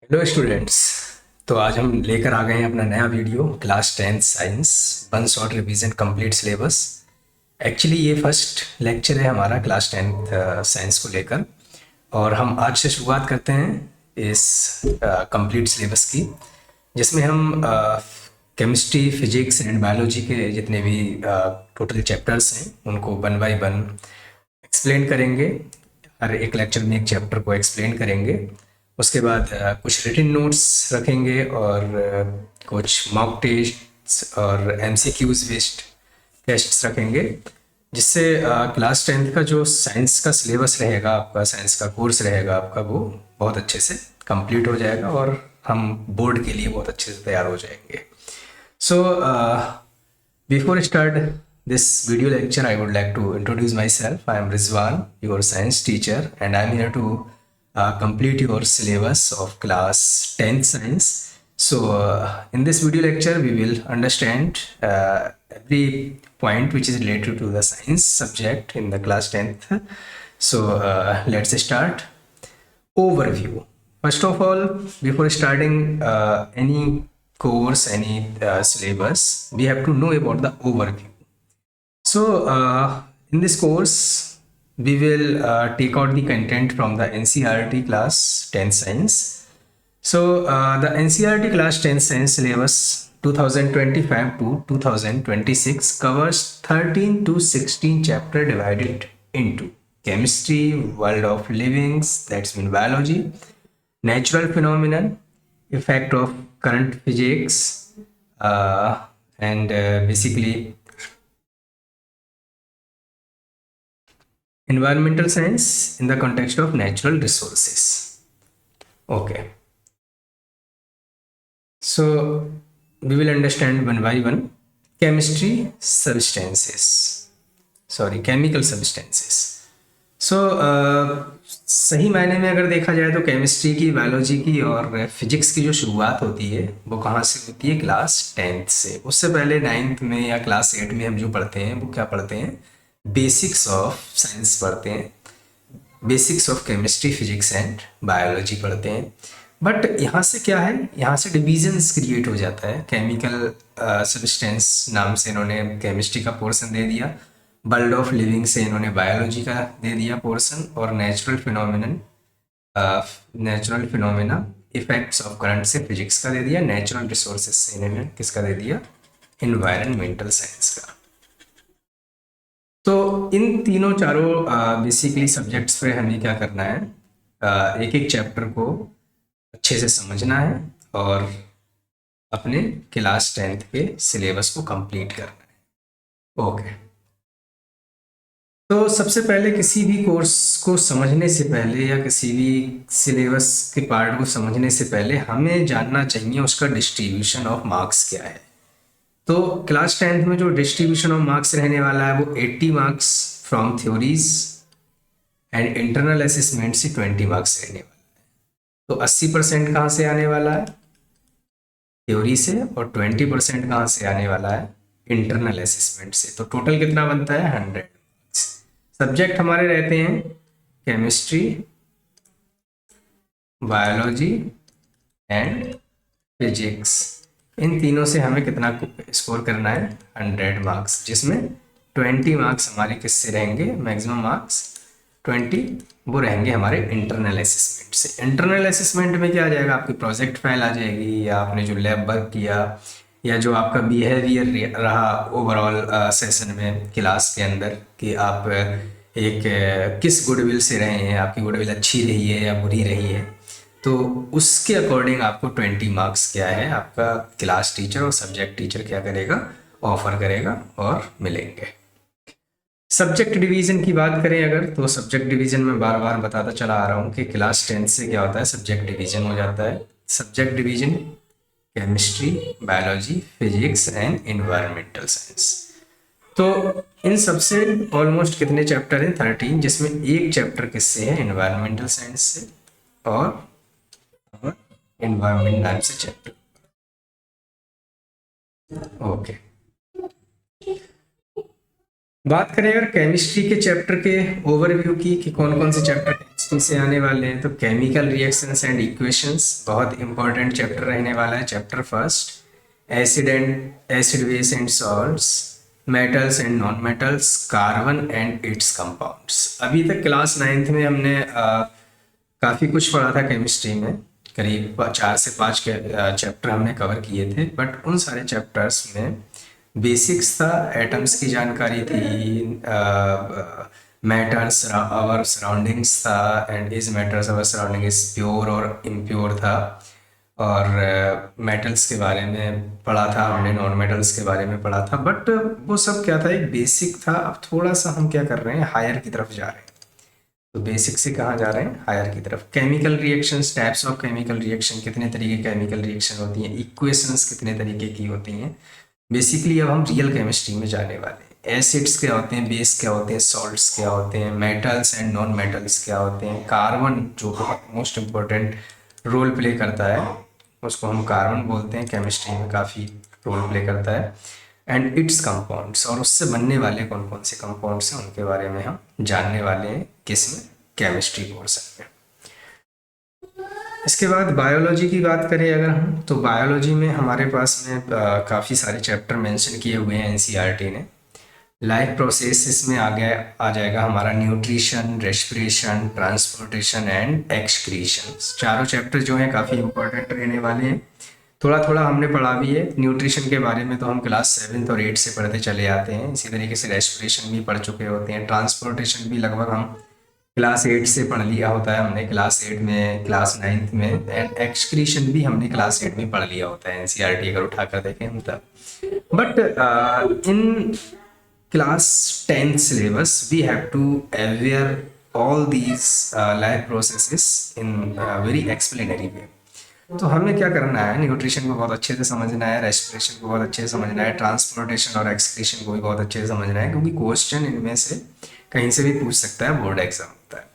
Hello students. तो आज हम लेकर आ गए हैं अपना नया video class 10th science one shot revision complete syllabus. Actually ये फर्स्ट लेक्चर है हमारा क्लास 10th साइंस को लेकर, और हम आज से शुरुआत करते हैं इस कंप्लीट सिलेबस की, जिसमें हम केमिस्ट्री, फिजिक्स एंड बायोलॉजी के जितने भी टोटल चैप्टर्स हैं उनको वन बाय वन एक्सप्लेन करेंगे। हर एक लेक्चर में एक चैप्टर को एक्सप्लेन करेंगे। उसके बाद कुछ रिटन नोट्स रखेंगे और कुछ मॉक टेस्ट और एमसीक्यूज बेस्ड टेस्ट्स रखेंगे, जिससे क्लास 10th का जो साइंस का सिलेबस रहेगा, आपका साइंस का कोर्स रहेगा आपका, वो बहुत अच्छे से कंप्लीट हो जाएगा और हम बोर्ड के लिए बहुत अच्छे से तैयार हो जाएंगे। So, before I start this video lecture, I would like to introduce myself. I am Rizwan, your science teacher, and I am here to complete your syllabus of class 10th science. So, in this video lecture, we will understand every point which is related to the science subject in the class 10th. So, let's start. Overview. First of all, before starting any course, any syllabus, we have to know about the overview. So in this course we will take out the content from the NCERT class 10 science. So the NCERT class 10 science syllabus 2025 to 2026 covers 13 to 16 chapter divided into chemistry, world of livings, that's mean biology, natural phenomenon, effect of current physics, and basically environmental science in the context of natural resources. Okay, so we will understand one by one. Chemistry substances, sorry, chemical substances. सो सही मायने में अगर देखा जाए तो chemistry की, biology की और फिजिक्स की जो शुरुआत होती है वो कहाँ से होती है? क्लास 10th से। उससे पहले 9th में या क्लास 8 में हम जो पढ़ते हैं वो क्या पढ़ते हैं? बेसिक्स ऑफ साइंस पढ़ते हैं, basics of chemistry, physics and biology पढ़ते हैं। बट यहाँ से क्या है, यहाँ से डिविजन्स क्रिएट हो जाता है। केमिकल सब्सटेंस नाम से इन्होंने केमिस्ट्री का पोर्शन दे दिया, वर्ल्ड ऑफ लिविंग से इन्होंने बायोलॉजी का दे दिया पोर्शन, और natural phenomena, effects of current से फिजिक्स का दे दिया, नेचुरल रिसोर्सेज से इन्होंने किसका दे दिया? इन्वायरमेंटल साइंस का। तो इन तीनों चारों बेसिकली सब्जेक्ट्स पे हमें क्या करना है? एक एक चैप्टर को अच्छे से समझना है और अपने क्लास 10th के सिलेबस को कंप्लीट करना है। ओके, तो सबसे पहले किसी भी कोर्स को समझने से पहले या किसी भी सिलेबस के पार्ट को समझने से पहले हमें जानना चाहिए उसका डिस्ट्रीब्यूशन ऑफ मार्क्स क्या है। तो क्लास 10th में जो डिस्ट्रीब्यूशन ऑफ मार्क्स रहने वाला है वो 80 marks from theories and internal assessment से 20 मार्क्स रहने वाला है। तो 80% कहाँ से आने वाला है? थ्योरी से, और 20% कहाँ से आने वाला है? इंटरनल असेसमेंट से। तो टोटल कितना बनता है? 100। सब्जेक्ट हमारे रहते हैं केमिस्ट्री, बायोलॉजी एंड फिजिक्स। इन तीनों से हमें कितना स्कोर करना है? 100 मार्क्स, जिसमें 20 मार्क्स हमारे किससे रहेंगे? मैक्सिमम मार्क्स 20 वो रहेंगे हमारे इंटरनल असेसमेंट से। इंटरनल असेसमेंट में क्या आ जाएगा? आपकी प्रोजेक्ट फाइल आ जाएगी, या आपने जो लैब वर्क किया, या जो आपका बिहेवियर रहा ओवरऑल सेशन में क्लास के अंदर, कि आप एक किस गुडविल से रहे हैं, आपकी गुडविल अच्छी रही है या बुरी रही है। तो उसके अकॉर्डिंग आपको 20 मार्क्स क्या है, आपका क्लास टीचर और सब्जेक्ट टीचर क्या करेगा? ऑफर करेगा और मिलेंगे। सब्जेक्ट डिवीजन की बात करें अगर, तो सब्जेक्ट डिवीजन में बार बार बताता चला आ रहा हूँ कि क्लास 10 से क्या होता है? सब्जेक्ट डिवीजन हो जाता है। Subject division chemistry, biology, physics and environmental science. तो इन सबसे ऑलमोस्ट कितने चैप्टर हैं? 13, जिसमें एक चैप्टर किससे है? इन्वायरमेंटल साइंस से, और इन्वायरमेंट नाम से चैप्टर। ओके, बात करें अगर केमिस्ट्री के चैप्टर के ओवरव्यू की, कि कौन कौन से चैप्टर इसमें से आने वाले हैं तो केमिकल रिएक्शंस एंड इक्वेशंस, बहुत इंपॉर्टेंट चैप्टर रहने वाला है। Chapter first, acid base and salts, metals and non metals, carbon and it's compounds. अभी तक क्लास 9th में हमने काफ़ी कुछ पढ़ा था केमिस्ट्री में, करीब 4 से 5 के चैप्टर हमने कवर किए थे। बट उन सारे चैप्टर्स में बेसिक्स था, एटम्स की जानकारी थी, मैटर्स आवर सराउंडिंग्स था, and is matters our surrounding is pure और इम्प्योर था, और मेटल्स के बारे में पढ़ा था हमने, नॉन मेटल्स के बारे में पढ़ा था। बट वो सब क्या था, एक बेसिक था। अब थोड़ा सा हम क्या कर रहे हैं, हायर की तरफ जा रहे हैं। तो बेसिक से कहाँ जा रहे हैं, हायर की तरफ। Chemical reactions, types of chemical reaction, कितने तरीके की केमिकल रिएक्शन होती हैं, इक्वेशंस कितने तरीके की होती हैं। बेसिकली अब हम रियल केमिस्ट्री में जाने वाले हैं। एसिड्स क्या होते हैं, बेस क्या होते हैं, सॉल्ट्स क्या होते हैं, मेटल्स एंड नॉन मेटल्स क्या होते हैं, कार्बन जो बहुत मोस्ट इम्पोर्टेंट रोल प्ले करता है, उसको हम कार्बन बोलते हैं, केमिस्ट्री में काफ़ी रोल प्ले करता है, एंड इट्स कंपाउंड्स, और उससे बनने वाले कौन कौन से कंपाउंड्स हैं उनके बारे में हम जानने वाले हैं, किसमें, केमिस्ट्री पोर्शन में। इसके बाद बायोलॉजी की बात करें अगर हम, तो बायोलॉजी में हमारे पास में काफ़ी सारे चैप्टर मेंशन किए हुए हैं एनसीईआरटी ने। लाइफ प्रोसेस इसमें आ जाएगा हमारा, nutrition, respiration, transportation and excretion. चारों चैप्टर जो हैं काफ़ी इंपॉर्टेंट रहने वाले हैं। थोड़ा थोड़ा हमने पढ़ा भी है। न्यूट्रिशन के बारे में तो हम क्लास 7th और 8th से पढ़ते चले आते हैं। इसी तरीके से रेस्पिरेशन भी पढ़ चुके होते हैं। ट्रांसपोर्टेशन भी लगभग हम क्लास 8 से पढ़ लिया होता है हमने, क्लास 8 में, क्लास 9th में। एंड एक्सक्रीशन भी हमने क्लास 8 में पढ़ लिया होता है, एनसीईआरटी अगर उठाकर देखें हम तब। But in class 10th syllabus we have to aware all these life processes in very explanatory way। तो हमें क्या करना है, न्यूट्रिशन को बहुत अच्छे से समझना है, रेस्पिरेशन को बहुत अच्छे से समझना है, ट्रांसपोर्टेशन और एक्सक्रीशन को भी बहुत अच्छे से समझना है, क्योंकि क्वेश्चन इनमें से कहीं से भी पूछ सकता है, बोर्ड एग्जाम होता है।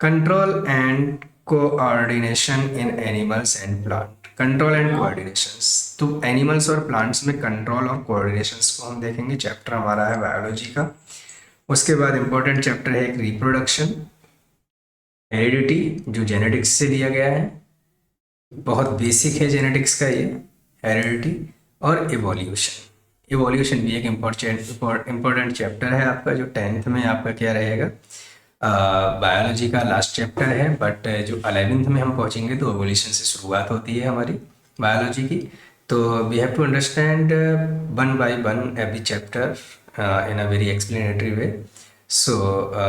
Control and coordination in animals and plant. Control and coordinations, तो एनिमल्स और प्लांट्स में कंट्रोल और कोऑर्डिनेशंस को हम देखेंगे। चैप्टर हमारा है बायोलॉजी का। उसके बाद इंपॉर्टेंट चैप्टर है एक रिप्रोडक्शन, हेरिडिटी जो जेनेटिक्स से लिया गया है, बहुत बेसिक है जेनेटिक्स का ये, हेरिडिटी, और इवोल्यूशन। इवोल्यूशन भी एक इम्पोर्टेंट चैप्टर है आपका, जो 10th में आपका क्या रहेगा, बायोलॉजी का लास्ट चैप्टर है। बट जो 11th में हम पहुंचेंगे तो इवोल्यूशन से शुरुआत होती है हमारी बायोलॉजी की। तो we have to understand one by one every chapter in a very explanatory way. So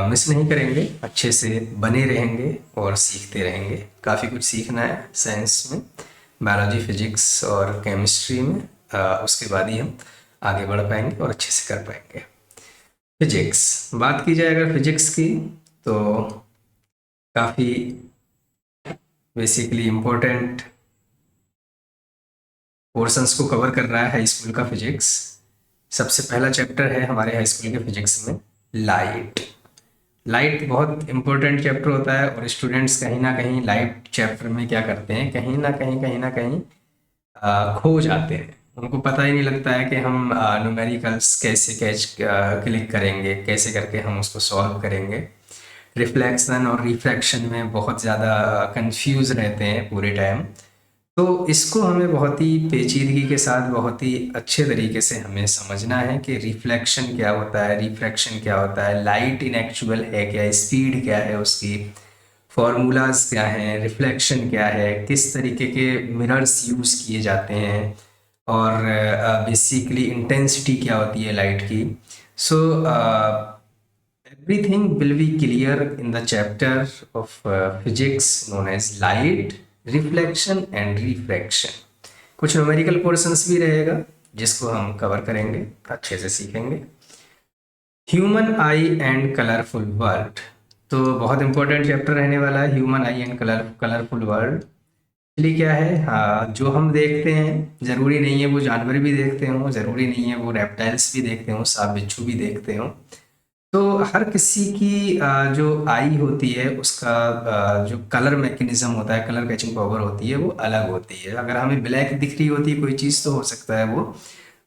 miss नहीं करेंगे, अच्छे से बने रहेंगे और सीखते रहेंगे। काफ़ी कुछ सीखना है साइंस में, बायोलॉजी, फिजिक्स और केमिस्ट्री में। उसके बाद ही हम आगे बढ़ पाएंगे और अच्छे से कर पाएंगे। फिजिक्स, बात की जाए अगर फिजिक्स की, तो काफ़ी बेसिकली इम्पोर्टेंट पोर्शंस को कवर कर रहा है हाई स्कूल का फिजिक्स। सबसे पहला चैप्टर है हमारे हाई स्कूल के फिजिक्स में लाइट। लाइट बहुत इंपॉर्टेंट चैप्टर होता है, और स्टूडेंट्स कहीं ना कहीं लाइट चैप्टर में क्या करते हैं, कहीं ना कहीं खो जाते हैं। उनको पता ही नहीं लगता है कि हम न्यूमेरिकल्स कैसे क्लिक करेंगे, कैसे करके हम उसको सॉल्व करेंगे। रिफ्लेक्शन और रिफ्रैक्शन में बहुत ज़्यादा कंफ्यूज रहते हैं पूरे टाइम। तो इसको हमें बहुत ही पेचीदगी के साथ, बहुत ही अच्छे तरीके से हमें समझना है कि रिफ्लेक्शन क्या होता है, रिफ्रैक्शन क्या होता है, लाइट इन एक्चुअल है क्या, स्पीड क्या है उसकी, फॉर्मूलाज क्या हैं, रिफ्लेक्शन क्या है, किस तरीके के मिरर्स यूज़ किए जाते हैं, और बेसिकली इंटेंसिटी क्या होती है लाइट की। सो everything will be clear in the chapter of physics known as light, reflection and refraction। कुछ न्यूमेरिकल पोर्शंस भी रहेगा जिसको हम कवर करेंगे, अच्छे से सीखेंगे। Human I and colourful world, तो बहुत इंपॉर्टेंट चैप्टर रहने वाला है, human I and colourful world. Actually क्या है, हाँ, जो हम देखते हैं ज़रूरी नहीं है वो जानवर भी देखते हों, ज़रूरी नहीं है वो रेप्टाइल्स भी देखते हों, सांप बिच्छू भी देखते हों। तो हर किसी की जो आई होती है उसका जो कलर मैकेनिज्म होता है, कलर कैचिंग पावर होती है, वो अलग होती है। अगर हमें ब्लैक दिख रही होती है कोई चीज़ तो हो सकता है वो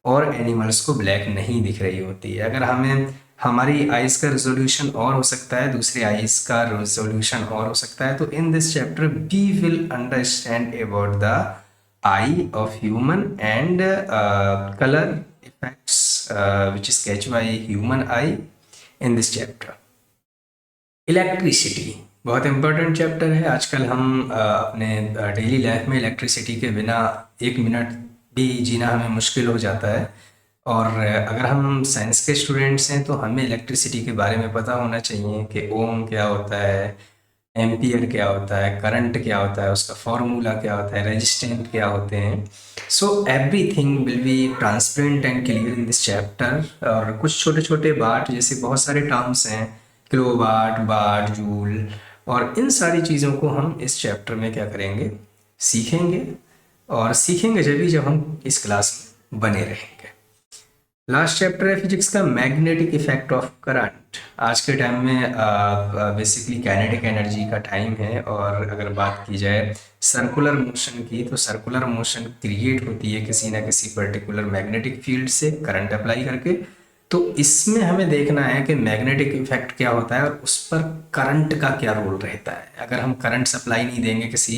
और एनिमल्स को ब्लैक नहीं दिख रही होती है। अगर हमें हमारी आइज़ का रेजोल्यूशन और हो सकता है, दूसरे आइज़ का रेजोल्यूशन और हो सकता है। तो in this chapter we will understand about the eye of human and colour effects which is catch by human eye in this chapter. Electricity बहुत इंपॉर्टेंट चैप्टर है। आजकल हम अपने डेली लाइफ में इलेक्ट्रिसिटी के बिना एक मिनट भी जीना हमें मुश्किल हो जाता है। और अगर हम साइंस के स्टूडेंट्स हैं तो हमें इलेक्ट्रिसिटी के बारे में पता होना चाहिए कि ओम क्या होता है, एम्पियर क्या होता है, करंट क्या होता है, उसका फॉर्मूला क्या होता है, रेजिस्टेंट क्या होते हैं। So everything will be transparent and clear in this chapter. और कुछ छोटे छोटे बात जैसे बहुत सारे टर्म्स हैं, किलोवाट, वाट, जूल, और इन सारी चीज़ों को हम इस चैप्टर में क्या करेंगे, सीखेंगे। और सीखेंगे जब हम इस क्लास में बने रहेंगे। लास्ट चैप्टर है फिजिक्स का मैग्नेटिक इफेक्ट ऑफ करंट। आज के टाइम में बेसिकली काइनेटिक एनर्जी का टाइम है, और अगर बात की जाए सर्कुलर मोशन की, तो सर्कुलर मोशन क्रिएट होती है किसी ना किसी पर्टिकुलर मैग्नेटिक फील्ड से करंट अप्लाई करके। तो इसमें हमें देखना है कि मैग्नेटिक इफेक्ट क्या होता है और उस पर करंट का क्या रोल रहता है। अगर हम करंट सप्लाई नहीं देंगे किसी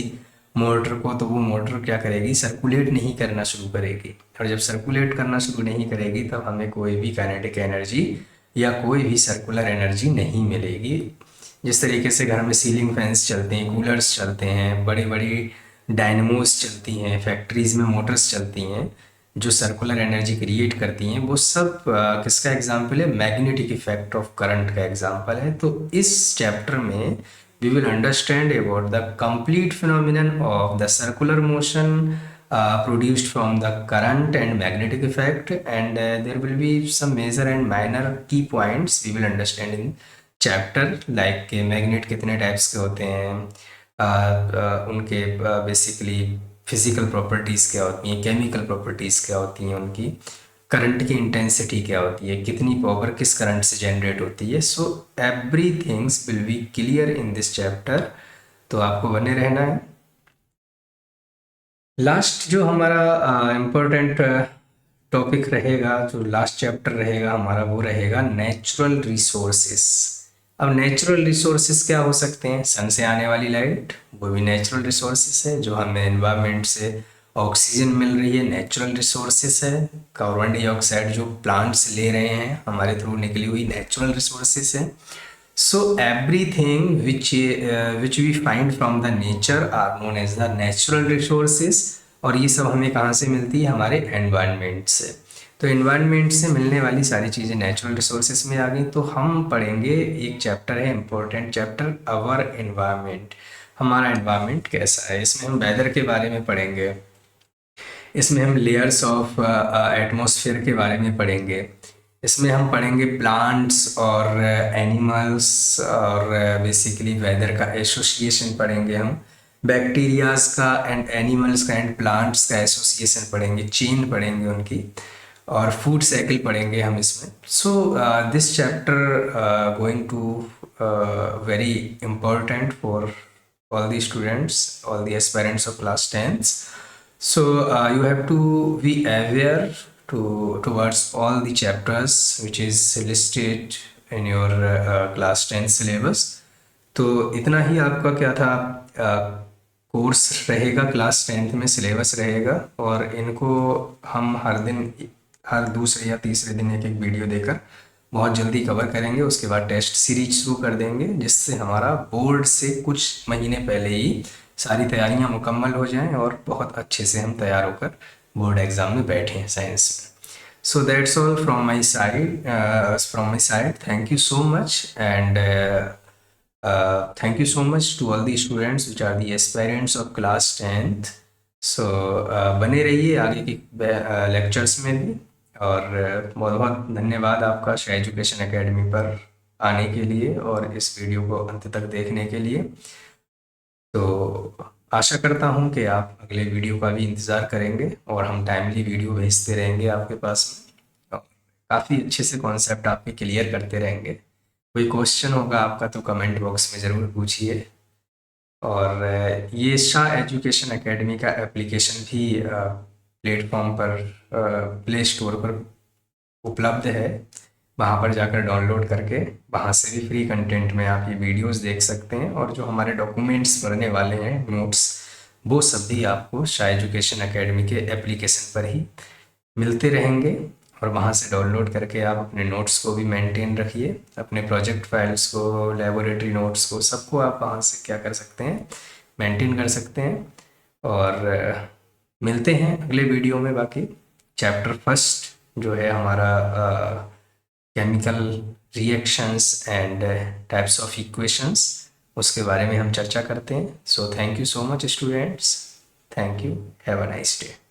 मोटर को, तो वो मोटर क्या करेगी, सर्कुलेट नहीं करना शुरू करेगी। और जब सर्कुलेट करना शुरू नहीं करेगी तब हमें कोई भी काइनेटिक एनर्जी या कोई भी सर्कुलर एनर्जी नहीं मिलेगी। जिस तरीके से घर में सीलिंग फैंस चलते हैं, कूलर्स चलते हैं, बड़ी बड़ी डायनमोस चलती हैं, फैक्ट्रीज़ में मोटर्स चलती हैं जो सर्कुलर एनर्जी क्रिएट करती हैं, वो सब किसका एग्जाम्पल है, मैग्नेटिक इफेक्ट ऑफ करंट का एग्जाम्पल है। तो इस चैप्टर में we will understand about the complete phenomenon of the circular motion produced from the current and magnetic effect, and there will be some major and minor key points we will understand in chapter, like magnet कितने types के होते हैं, उनके basically physical properties क्या होती हैं, chemical properties क्या होती हैं उनकी, करंट की इंटेंसिटी क्या होती है, कितनी पावर किस करंट से जनरेट होती है। So every things will be clear in this chapter, तो आपको बने रहना है। लास्ट जो हमारा इम्पोर्टेंट टॉपिक रहेगा, जो लास्ट चैप्टर रहेगा हमारा, वो रहेगा नेचुरल रिसोर्सेस। अब नेचुरल रिसोर्सेस क्या हो सकते हैं, सन से आने वाली लाइट, वो भी नेचुरल रिसोर्सेस है। जो हमें एनवायरनमेंट से ऑक्सीजन मिल रही है, नेचुरल रिसोर्सेस है। कार्बन डाइऑक्साइड जो प्लांट्स ले रहे हैं हमारे थ्रू निकली हुई, नेचुरल रिसोर्सेस है। So everything which we find from the nature are known as the natural resources. और ये सब हमें कहाँ से मिलती है, हमारे एनवायरनमेंट से। तो एनवायरनमेंट से मिलने वाली सारी चीज़ें नेचुरल रिसोर्सेज में आ गई। तो हम पढ़ेंगे, एक चैप्टर है इम्पोर्टेंट चैप्टर, अवर एनवायरनमेंट, हमारा एनवायरनमेंट कैसा है। इसमें हम वेदर के बारे में पढ़ेंगे, इसमें हम लेयर्स ऑफ एटमॉस्फेयर के बारे में पढ़ेंगे, इसमें हम पढ़ेंगे प्लांट्स और एनिमल्स और बेसिकली वेदर का एसोसिएशन पढ़ेंगे हम, बैक्टीरियाज का एंड एनिमल्स का एंड प्लांट्स का एसोसिएशन पढ़ेंगे, चेन पढ़ेंगे उनकी, और फूड साइकिल पढ़ेंगे हम इसमें। So this chapter going to very important for all the students, all the aspirants of class 10th. So you have to be aware towards all the chapters which is listed in your class 10 syllabus. तो इतना ही आपका क्या था, course रहेगा, class 10th में syllabus रहेगा, और इनको हम हर दिन, हर दूसरे या तीसरे दिन एक एक वीडियो देकर बहुत जल्दी कवर करेंगे। उसके बाद टेस्ट सीरीज शुरू कर देंगे, जिससे हमारा बोर्ड से कुछ महीने पहले ही सारी तैयारियां मुकम्मल हो जाएं और बहुत अच्छे से हम तैयार होकर बोर्ड एग्ज़ाम में बैठें साइंस में। So that's all from my side, thank you so much, and thank you so much to all the students which are the aspirants of class 10th। So बने रहिए आगे की लेक्चर्स में भी, और बहुत बहुत धन्यवाद आपका शाह एजुकेशन एकेडमी पर आने के लिए और इस वीडियो को अंत तक देखने के लिए। तो आशा करता हूँ कि आप अगले वीडियो का भी इंतज़ार करेंगे और हम टाइमली वीडियो भेजते रहेंगे आपके पास में, काफ़ी अच्छे से कॉन्सेप्ट आपके क्लियर करते रहेंगे। कोई क्वेश्चन होगा आपका तो कमेंट बॉक्स में ज़रूर पूछिए। और ये शाह एजुकेशन एकेडमी का एप्लीकेशन भी प्लेटफॉर्म पर, प्ले स्टोर पर उपलब्ध है। वहाँ पर जाकर डाउनलोड करके वहाँ से भी फ्री कंटेंट में आप ये वीडियोस देख सकते हैं। और जो हमारे डॉक्यूमेंट्स बनने वाले हैं, नोट्स, वो सब भी आपको शाह एजुकेशन एकेडमी के एप्लीकेशन पर ही मिलते रहेंगे। और वहाँ से डाउनलोड करके आप अपने नोट्स को भी मेंटेन रखिए, अपने प्रोजेक्ट फाइल्स को, लेबोरेटरी नोट्स को, सबको आप वहाँ से क्या कर सकते हैं, मेंटेन कर सकते हैं। और मिलते हैं अगले वीडियो में। बाकी चैप्टर फर्स्ट जो है हमारा chemical reactions and types of equations, उसके बारे में हम चर्चा करते हैं। So thank you so much students, thank you, have a nice day.